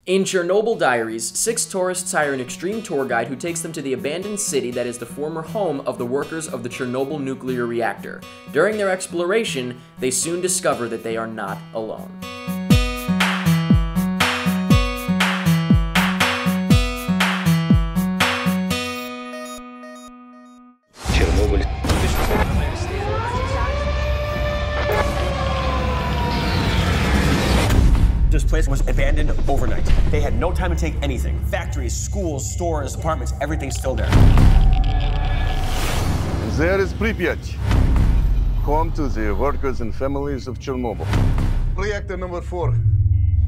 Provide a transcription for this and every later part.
In Chernobyl Diaries, 6 tourists hire an extreme tour guide who takes them to the abandoned city that is the former home of the workers of the Chernobyl nuclear reactor. During their exploration, they soon discover that they are not alone. Chernobyl. This place was abandoned overnight. They had no time to take anything. Factories, schools, stores, apartments, everything's still there. There is Pripyat, home to the workers and families of Chernobyl. Reactor number 4,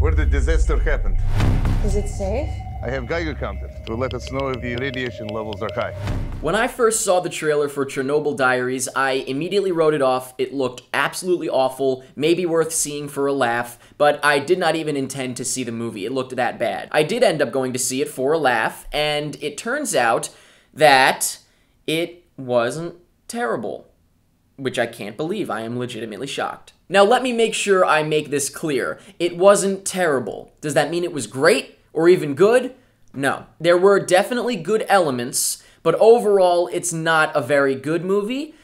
where the disaster happened. Is it safe? I have Geiger counter to let us know if the radiation levels are high. When I first saw the trailer for Chernobyl Diaries, I immediately wrote it off. It looked absolutely awful, maybe worth seeing for a laugh, but I did not even intend to see the movie. It looked that bad. I did end up going to see it for a laugh, and it turns out that it wasn't terrible. Which I can't believe. I am legitimately shocked. Now let me make sure I make this clear. It wasn't terrible. Does that mean it was great? Or even good? No. There were definitely good elements, but overall, it's not a very good movie.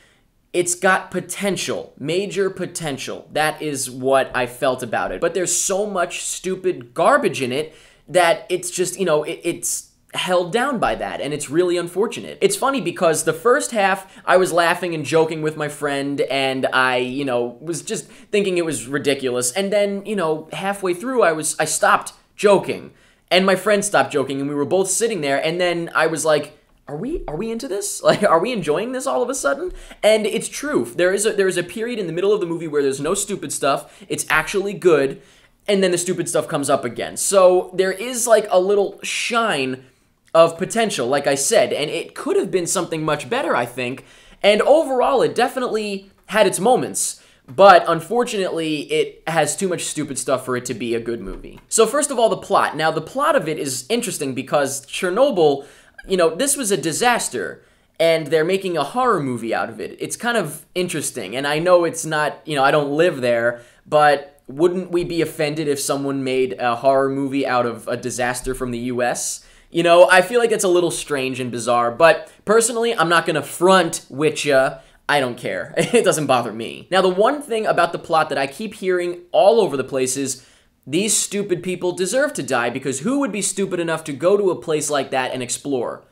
It's got potential, major potential. That is what I felt about it. But there's so much stupid garbage in it that it's just, it's held down by that, and it's really unfortunate. It's funny because the first half, I was laughing and joking with my friend, and I, was just thinking it was ridiculous. And then, halfway through, I stopped joking. And my friend stopped joking, and we were both sitting there, and then I was like, are we into this? Like, are we enjoying this all of a sudden? And it's true. There is a period in the middle of the movie where there's no stupid stuff. It's actually good, and then the stupid stuff comes up again. So there is like a little shine of potential, like I said, and it could have been something much better, I think. And overall, it definitely had its moments. But unfortunately, it has too much stupid stuff for it to be a good movie. So first of all, the plot. Now, the plot of it is interesting because Chernobyl, this was a disaster, and they're making a horror movie out of it. It's kind of interesting, and I know it's not, I don't live there, but wouldn't we be offended if someone made a horror movie out of a disaster from the US? I feel like it's a little strange and bizarre, but personally, I'm not gonna front with ya. I don't care. It doesn't bother me. Now, the one thing about the plot that I keep hearing all over the place is these stupid people deserve to die because who would be stupid enough to go to a place like that and explore?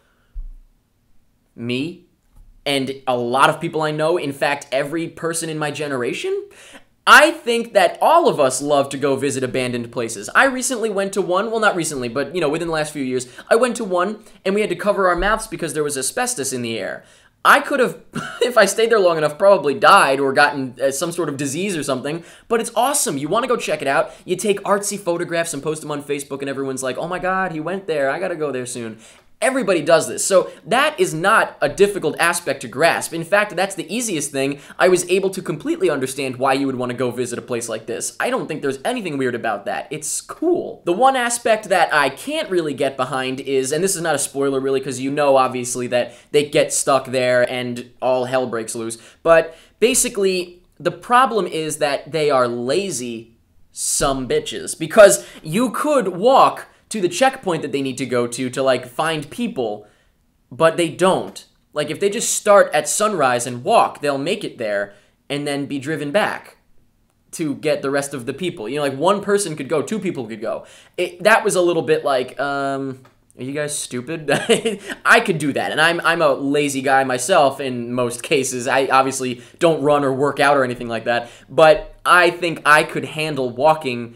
Me? And a lot of people I know, in fact, every person in my generation? I think that all of us love to go visit abandoned places. I recently went to one, well, not recently, but, within the last few years, I went to one, and we had to cover our mouths because there was asbestos in the air. I could have, if I stayed there long enough, probably died or gotten some sort of disease or something, but it's awesome. You want to go check it out. You take artsy photographs and post them on Facebook, and everyone's like, oh my god, he went there. I gotta go there soon. Everybody does this. So that is not a difficult aspect to grasp. In fact, that's the easiest thing. I was able to completely understand why you would want to go visit a place like this. I don't think there's anything weird about that. It's cool. The one aspect that I can't really get behind is, and this is not a spoiler really, because obviously that they get stuck there and all hell breaks loose, but basically the problem is that they are lazy sumbitches, because you could walk to the checkpoint that they need to go to like find people, but they don't. Like if they just start at sunrise and walk, they'll make it there and then be driven back to get the rest of the people. Like one person could go, 2 people could go. That was a little bit like, are you guys stupid? I could do that, and I'm a lazy guy myself in most cases. I obviously don't run or work out or anything like that, but I think I could handle walking,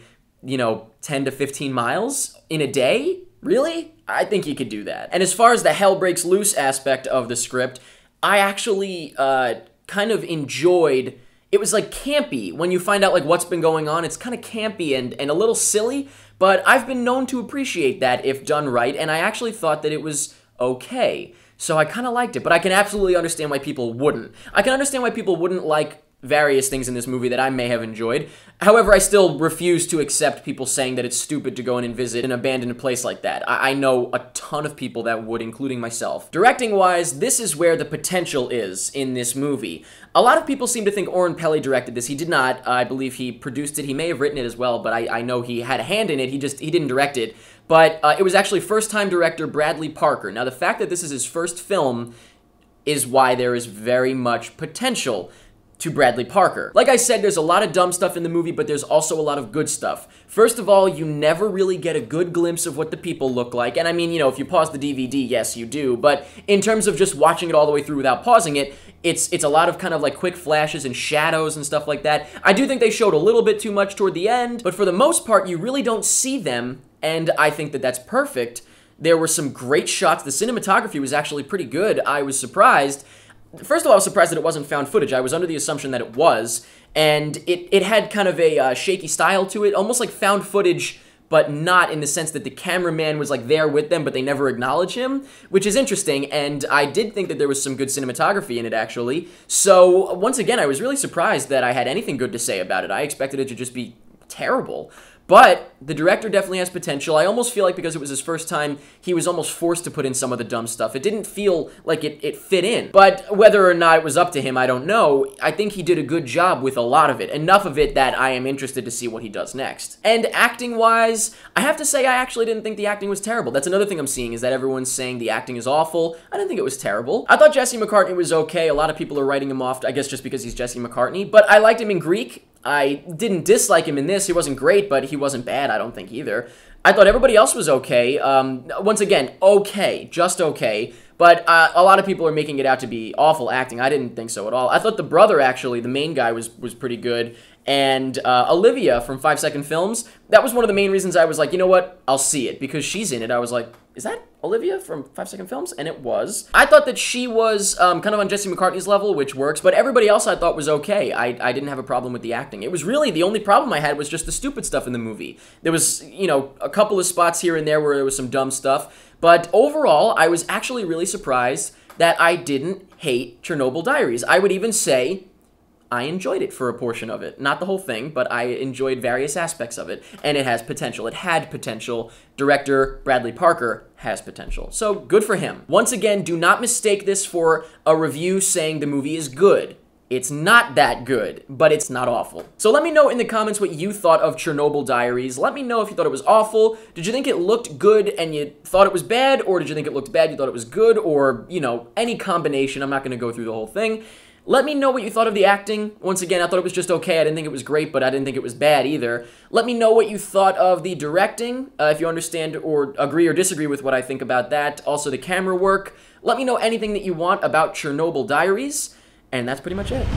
10 to 15 miles in a day? Really? I think you could do that. And as far as the hell breaks loose aspect of the script, I actually kind of enjoyed. It was like campy. When you find out like what's been going on, it's kind of campy and a little silly, but I've been known to appreciate that if done right, and I actually thought that it was okay. So I kind of liked it, but I can absolutely understand why people wouldn't. I can understand why people wouldn't like various things in this movie that I may have enjoyed. However, I still refuse to accept people saying that it's stupid to go in and visit an abandoned place like that. I know a ton of people that would, including myself. Directing-wise, this is where the potential is in this movie. A lot of people seem to think Oren Peli directed this. He did not. I believe he produced it. He may have written it as well, but I know he had a hand in it. He didn't direct it. but it was actually first-time director Bradley Parker. Now, the fact that this is his first film is why there is very much potential to Bradley Parker. Like I said, there's a lot of dumb stuff in the movie, but there's also a lot of good stuff. First of all, you never really get a good glimpse of what the people look like. And I mean, you know, if you pause the DVD, yes, you do. But in terms of just watching it all the way through without pausing it, it's a lot of kind of like quick flashes and shadows and stuff like that. I do think they showed a little bit too much toward the end, but for the most part, you really don't see them, and I think that that's perfect. There were some great shots. The cinematography was actually pretty good. I was surprised. First of all, I was surprised that it wasn't found footage. I was under the assumption that it was, and it had kind of a shaky style to it, almost like found footage, but not in the sense that the cameraman was like there with them, but they never acknowledge him, which is interesting, and I did think that there was some good cinematography in it, actually. So, once again, I was really surprised that I had anything good to say about it. I expected it to just be terrible. But the director definitely has potential. I almost feel like because it was his first time, he was almost forced to put in some of the dumb stuff. It didn't feel like it fit in. But whether or not it was up to him, I don't know. I think he did a good job with a lot of it. Enough of it that I am interested to see what he does next. And acting-wise, I have to say I actually didn't think the acting was terrible. That's another thing I'm seeing, is that everyone's saying the acting is awful. I didn't think it was terrible. I thought Jesse McCartney was okay. A lot of people are writing him off, I guess just because he's Jesse McCartney. But I liked him in Greek. I didn't dislike him in this. He wasn't great, but he wasn't bad, I don't think, either. I thought everybody else was okay. Once again, okay. Just okay. But a lot of people are making it out to be awful acting. I didn't think so at all. I thought the brother, actually, the main guy, was pretty good. And Olivia from 5 Second Films, that was one of the main reasons I was like, you know what? I'll see it. Because she's in it. I was like, is that Olivia from 5 Second Films? And it was. I thought that she was kind of on Jesse McCartney's level, which works. But everybody else I thought was okay. I didn't have a problem with the acting. It was really, the only problem I had was just the stupid stuff in the movie. There was, you know, a couple of spots here and there where there was some dumb stuff. But overall, I was actually really surprised that I didn't hate Chernobyl Diaries. I would even say I enjoyed it for a portion of it. Not the whole thing, but I enjoyed various aspects of it. And it has potential. It had potential. Director Bradley Parker has potential. So, good for him. Once again, do not mistake this for a review saying the movie is good. It's not that good, but it's not awful. So let me know in the comments what you thought of Chernobyl Diaries. Let me know if you thought it was awful. Did you think it looked good and you thought it was bad? Or did you think it looked bad, you thought it was good? Or, you know, any combination. I'm not going to go through the whole thing. Let me know what you thought of the acting. Once again, I thought it was just okay. I didn't think it was great, but I didn't think it was bad either. Let me know what you thought of the directing, if you understand or agree or disagree with what I think about that. Also, the camera work. Let me know anything that you want about Chernobyl Diaries. And that's pretty much it.